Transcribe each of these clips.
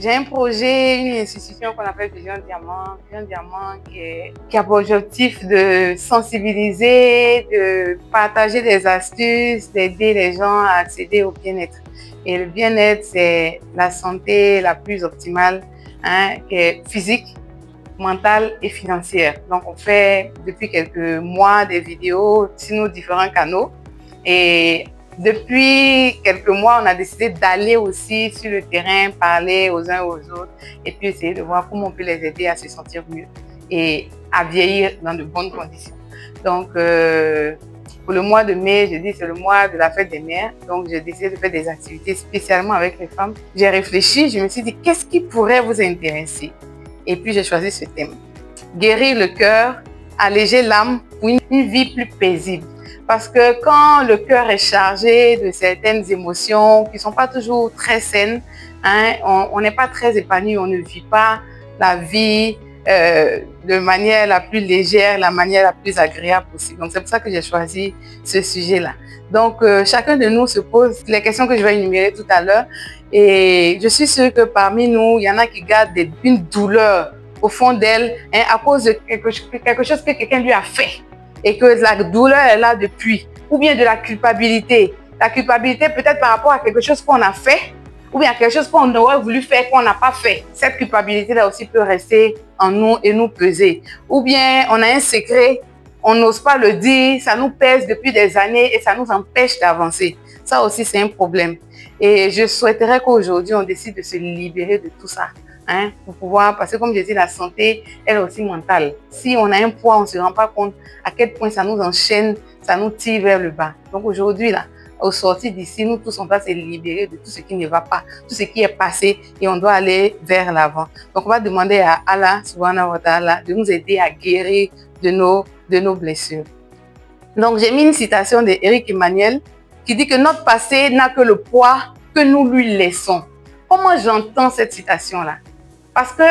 J'ai un projet, une institution qu'on appelle Vision Diamant. Vision Diamant qui a pour objectif de sensibiliser, de partager des astuces, d'aider les gens à accéder au bien-être. Et le bien-être, c'est la santé la plus optimale, qui est physique, mentale et financière. Donc, on fait depuis quelques mois des vidéos sur nos différents canaux. Et depuis quelques mois, on a décidé d'aller aussi sur le terrain, parler aux uns aux autres et puis essayer de voir comment on peut les aider à se sentir mieux et à vieillir dans de bonnes conditions. Donc, pour le mois de mai, je dis c'est le mois de la fête des mères. Donc, j'ai décidé de faire des activités spécialement avec les femmes. J'ai réfléchi, je me suis dit qu'est-ce qui pourrait vous intéresser? Et puis, j'ai choisi ce thème. Guérir le cœur, alléger l'âme pour une vie plus paisible. Parce que quand le cœur est chargé de certaines émotions qui ne sont pas toujours très saines, on n'est pas très épanoui, on ne vit pas la vie de manière la plus légère, la manière la plus agréable possible. Donc, c'est pour ça que j'ai choisi ce sujet-là. Donc, chacun de nous se pose les questions que je vais énumérer tout à l'heure. Et je suis sûre que parmi nous, il y en a qui gardent une douleur au fond d'elle à cause de quelque chose que quelqu'un lui a fait. Et que la douleur est là depuis, ou bien de la culpabilité. La culpabilité peut-être par rapport à quelque chose qu'on a fait, ou bien à quelque chose qu'on aurait voulu faire qu'on n'a pas fait. Cette culpabilité-là aussi peut rester en nous et nous peser. Ou bien on a un secret, on n'ose pas le dire, ça nous pèse depuis des années et ça nous empêche d'avancer. Ça aussi, c'est un problème. Et je souhaiterais qu'aujourd'hui, on décide de se libérer de tout ça. Pour pouvoir, parce que comme je dis, la santé, elle est aussi mentale. Si on a un poids, on ne se rend pas compte à quel point ça nous enchaîne, ça nous tire vers le bas. Donc aujourd'hui, là, au sortir d'ici, nous tous, on doit se libérer de tout ce qui ne va pas, tout ce qui est passé et on doit aller vers l'avant. Donc on va demander à Allah, subhanahu wa ta'ala, de nous aider à guérir de nos blessures. Donc j'ai mis une citation d'Éric Emmanuel qui dit que notre passé n'a que le poids que nous lui laissons. Comment j'entends cette citation-là? Parce que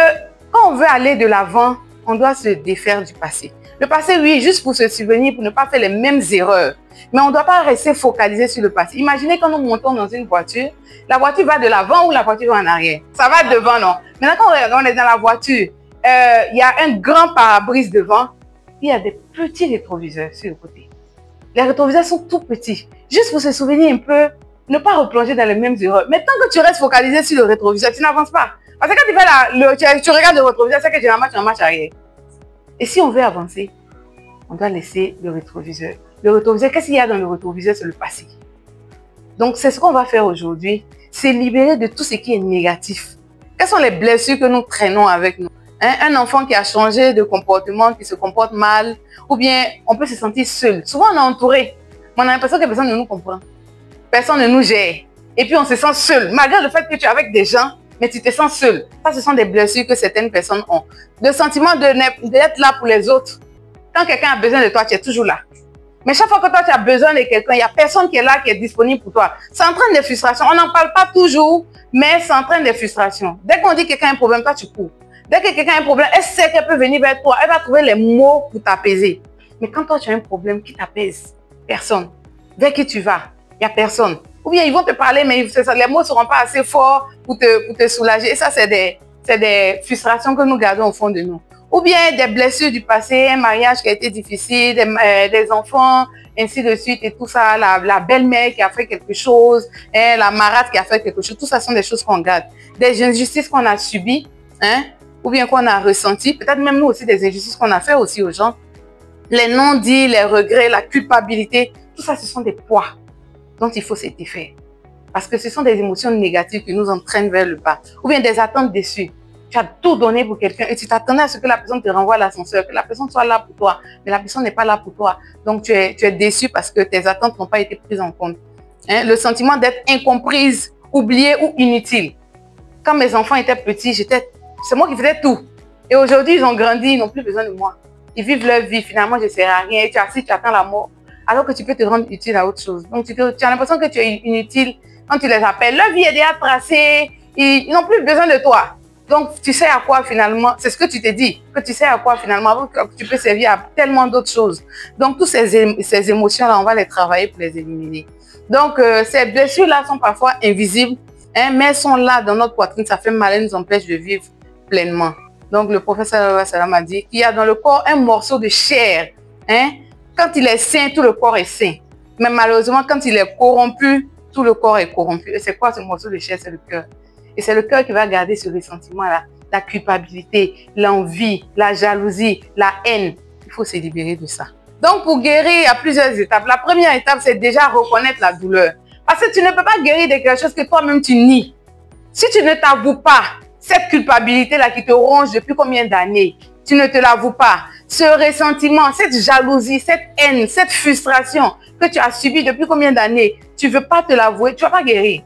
quand on veut aller de l'avant, on doit se défaire du passé. Le passé, oui, juste pour se souvenir, pour ne pas faire les mêmes erreurs. Mais on ne doit pas rester focalisé sur le passé. Imaginez quand nous montons dans une voiture, la voiture va de l'avant ou la voiture va en arrière. Ça va devant, non? Maintenant, quand on est dans la voiture, il y a un grand pare-brise devant. Il y a des petits rétroviseurs sur le côté. Les rétroviseurs sont tout petits. Juste pour se souvenir un peu, ne pas replonger dans les mêmes erreurs. Mais tant que tu restes focalisé sur le rétroviseur, tu n'avances pas. Parce que quand tu fais tu regardes le rétroviseur, c'est que généralement tu en marches arrière. Et si on veut avancer, on doit laisser le rétroviseur. Le rétroviseur, qu'est-ce qu'il y a dans le rétroviseur? C'est le passé. Donc c'est ce qu'on va faire aujourd'hui. C'est libérer de tout ce qui est négatif. Quelles sont les blessures que nous traînons avec nous? Un enfant qui a changé de comportement, qui se comporte mal, ou bien on peut se sentir seul. Souvent on est entouré, mais on a l'impression que personne ne nous comprend. Personne ne nous gère. Et puis on se sent seul, malgré le fait que tu es avec des gens, mais tu te sens seul. Ça, ce sont des blessures que certaines personnes ont. Le sentiment d'être là pour les autres. Quand quelqu'un a besoin de toi, tu es toujours là. Mais chaque fois que toi, tu as besoin de quelqu'un, il n'y a personne qui est là, qui est disponible pour toi. Ça entraîne des frustrations. On n'en parle pas toujours, mais ça entraîne des frustrations. Dès qu'on dit que quelqu'un a un problème, toi, tu cours. Dès que quelqu'un a un problème, elle sait qu'elle peut venir vers toi. Elle va trouver les mots pour t'apaiser. Mais quand toi, tu as un problème qui t'apaise, personne. Vers qui tu vas, il n'y a personne. Ou bien ils vont te parler, mais les mots ne seront pas assez forts pour te soulager. Et ça, c'est des frustrations que nous gardons au fond de nous. Ou bien des blessures du passé, un mariage qui a été difficile, des enfants, ainsi de suite, et tout ça, la belle-mère qui a fait quelque chose, la marâtre qui a fait quelque chose. Tout ça sont des choses qu'on garde. Des injustices qu'on a subies, ou bien qu'on a ressenties. Peut-être même nous aussi des injustices qu'on a fait aussi aux gens. Les non-dits, les regrets, la culpabilité, tout ça, ce sont des poids dont il faut se défaire. Parce que ce sont des émotions négatives qui nous entraînent vers le bas. Ou bien des attentes déçues. Tu as tout donné pour quelqu'un et tu t'attendais à ce que la personne te renvoie à l'ascenseur, que la personne soit là pour toi. Mais la personne n'est pas là pour toi. Donc tu es déçu parce que tes attentes n'ont pas été prises en compte. Le sentiment d'être incomprise, oubliée ou inutile. Quand mes enfants étaient petits, c'est moi qui faisais tout. Et aujourd'hui, ils ont grandi, ils n'ont plus besoin de moi. Ils vivent leur vie. Finalement, je ne sers à rien. Et tu es assis, tu attends la mort. Alors que tu peux te rendre utile à autre chose. Donc, tu as l'impression que tu es inutile quand tu les appelles. Leur vie est déjà tracée. Ils n'ont plus besoin de toi. Donc, tu sais à quoi finalement, c'est ce que tu t'es dit, que tu sais à quoi finalement, que tu peux servir à tellement d'autres choses. Donc, toutes ces émotions-là, on va les travailler pour les éliminer. Donc, ces blessures-là sont parfois invisibles. hein, mais elles sont là dans notre poitrine, ça fait mal, elles nous empêchent de vivre pleinement. Donc le professeur Salam a dit qu'il y a dans le corps un morceau de chair. Hein? Quand il est sain, tout le corps est sain. Mais malheureusement, quand il est corrompu, tout le corps est corrompu. Et c'est quoi ce morceau de chair? C'est le cœur. Et c'est le cœur qui va garder ce ressentiment-là, la culpabilité, l'envie, la jalousie, la haine. Il faut se libérer de ça. Donc pour guérir, il y a plusieurs étapes. La première étape, c'est déjà reconnaître la douleur. Parce que tu ne peux pas guérir de quelque chose que toi-même tu nies. Si tu ne t'avoues pas cette culpabilité-là qui te ronge depuis combien d'années, tu ne te l'avoues pas. Ce ressentiment, cette jalousie, cette haine, cette frustration que tu as subie depuis combien d'années, tu ne veux pas te l'avouer, tu ne vas pas guérir.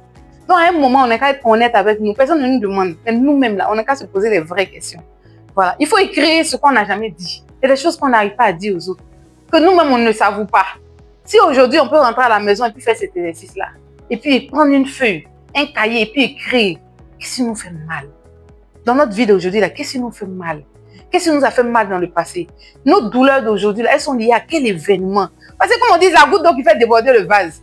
Donc à un moment, on n'a qu'à être honnête avec nous. Personne ne nous demande, mais nous-mêmes là, on n'a qu'à se poser les vraies questions. Voilà. Il faut écrire ce qu'on n'a jamais dit. Il y a des choses qu'on n'arrive pas à dire aux autres, que nous-mêmes on ne s'avoue pas. Si aujourd'hui on peut rentrer à la maison et puis faire cet exercice-là, et puis prendre une feuille, un cahier et puis écrire, qu'est-ce qui nous fait mal? Dans notre vie d'aujourd'hui, qu'est-ce qui nous fait mal? Qu'est-ce qui nous a fait mal dans le passé? Nos douleurs d'aujourd'hui, elles sont liées à quel événement? Parce que comme on dit, la goutte d'eau qui fait déborder le vase.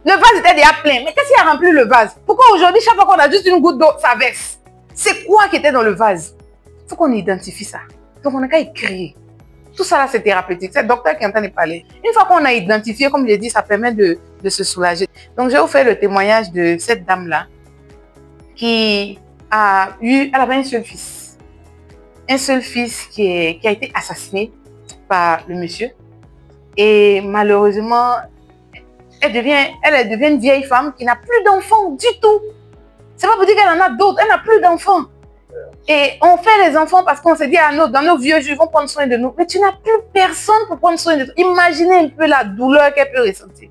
Le vase était déjà plein, mais qu'est-ce qui a rempli le vase? Pourquoi aujourd'hui, chaque fois qu'on a juste une goutte d'eau, ça verse? C'est quoi qui était dans le vase? Il faut qu'on identifie ça. Donc on n'a qu'à écrire. Tout ça là, c'est thérapeutique. C'est le docteur qui est en train de parler. Une fois qu'on a identifié, comme je l'ai dit, ça permet de se soulager. Donc je vais vous faire le témoignage de cette dame-là qui elle avait un seul fils. Un seul fils qui a été assassiné par le monsieur. Et malheureusement, elle devient une vieille femme qui n'a plus d'enfants du tout. C'est pas pour dire qu'elle en a d'autres, elle n'a plus d'enfants. Et on fait les enfants parce qu'on s'est dit, dans nos vieux jours, ils vont prendre soin de nous. Mais tu n'as plus personne pour prendre soin de toi. Imaginez un peu la douleur qu'elle peut ressentir.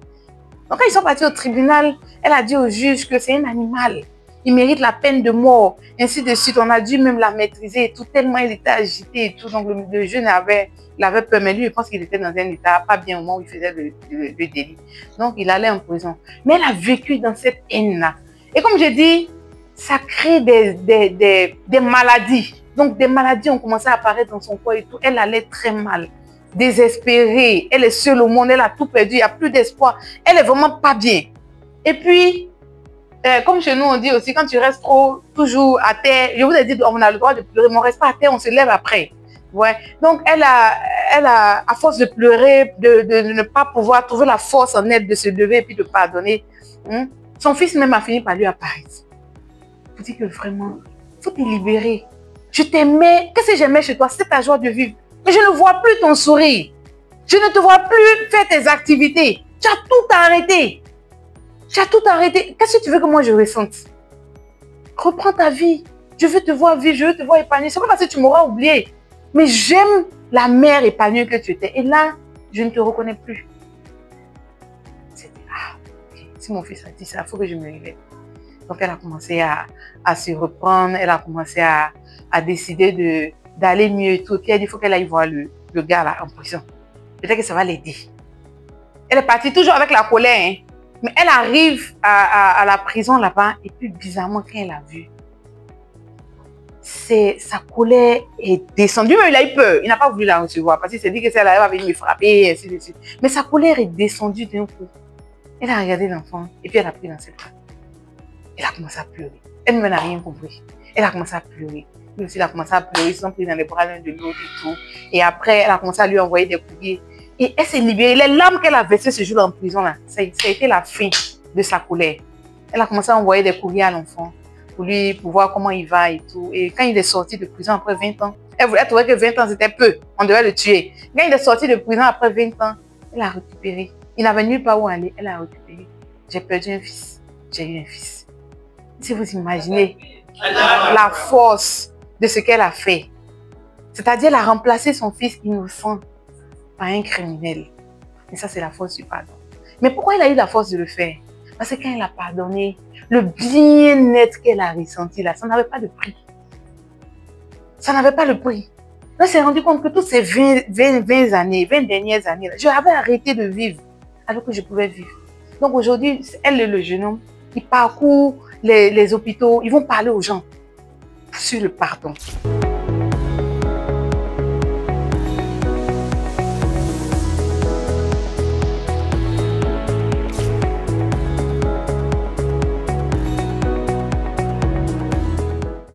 Donc quand ils sont partis au tribunal, elle a dit au juge que c'est un animal. Il mérite la peine de mort. Ainsi de suite, on a dû même la maîtriser et tout, tellement il était agité et tout. Donc le juge avait peur, mais lui, je pense qu'il était dans un état pas bien au moment où il faisait le délit. Donc il allait en prison. Mais elle a vécu dans cette haine-là. Et comme je dis, ça crée des maladies. Donc des maladies ont commencé à apparaître dans son corps et tout. Elle allait très mal, désespérée. Elle est seule au monde, elle a tout perdu, il n'y a plus d'espoir. Elle est vraiment pas bien. Et puis, comme chez nous on dit aussi, quand tu restes toujours à terre, je vous ai dit, on a le droit de pleurer, mais on ne reste pas à terre, on se lève après. Ouais. Donc elle a, à force de pleurer, de ne pas pouvoir trouver la force en elle de se lever et puis de pardonner. Son fils même a fini par lui apparaître. Je dis que vraiment, il faut te libérer. Je t'aimais, qu'est-ce que j'aimais chez toi? C'est ta joie de vivre. Mais je ne vois plus ton sourire. Je ne te vois plus faire tes activités. Tu as tout arrêté. Tu as tout arrêté. Qu'est-ce que tu veux que moi je ressente? Reprends ta vie. Je veux te voir vivre, je veux te voir épanouie. C'est pas parce que tu m'auras oublié. Mais j'aime la mère épanouie que tu étais. Et là, je ne te reconnais plus. C'était, okay. Si mon fils a dit ça, il faut que je me réveille. Donc elle a commencé à se reprendre. Elle a commencé à décider d'aller mieux et tout. Puis elle dit, il faut qu'elle aille voir le gars là en prison. Peut-être que ça va l'aider. Elle est partie toujours avec la colère, hein. Mais elle arrive à la prison là-bas et puis bizarrement, quand elle a vu, sa colère est descendue. Mais il a eu peur. Il n'a pas voulu la recevoir parce qu'il s'est dit que celle-là va venir me frapper et ainsi de suite. Mais sa colère est descendue d'un coup. Elle a regardé l'enfant et puis elle a pris dans ses bras. Elle a commencé à pleurer. Elle n'a rien compris. Elle a commencé à pleurer. Lui aussi, il a commencé à pleurer. Ils se sont pris dans les bras l'un de l'autre et tout. Et après, elle a commencé à lui envoyer des courriers. Et elle s'est libérée. Les larmes qu'elle a versées ce jour-là en prison, là, ça a été la fin de sa colère. Elle a commencé à envoyer des courriers à l'enfant pour voir comment il va et tout. Et quand il est sorti de prison après 20 ans, elle trouvait que 20 ans c'était peu. On devait le tuer. Quand il est sorti de prison après 20 ans, elle a récupéré. Il n'avait nulle part où aller. Elle a récupéré. J'ai perdu un fils. J'ai eu un fils. Si vous imaginez la force de ce qu'elle a fait. C'est-à-dire, elle a remplacé son fils innocent par un criminel. Et ça, c'est la force du pardon. Mais pourquoi elle a eu la force de le faire? Parce que quand elle a pardonné, le bien-être qu'elle a ressenti là, ça n'avait pas de prix. Ça n'avait pas le prix. Elle s'est rendu compte que toutes ces 20 dernières années, j'avais arrêté de vivre alors que je pouvais vivre. Donc aujourd'hui, elle et le jeune homme, ils parcourent les hôpitaux, ils vont parler aux gens sur le pardon.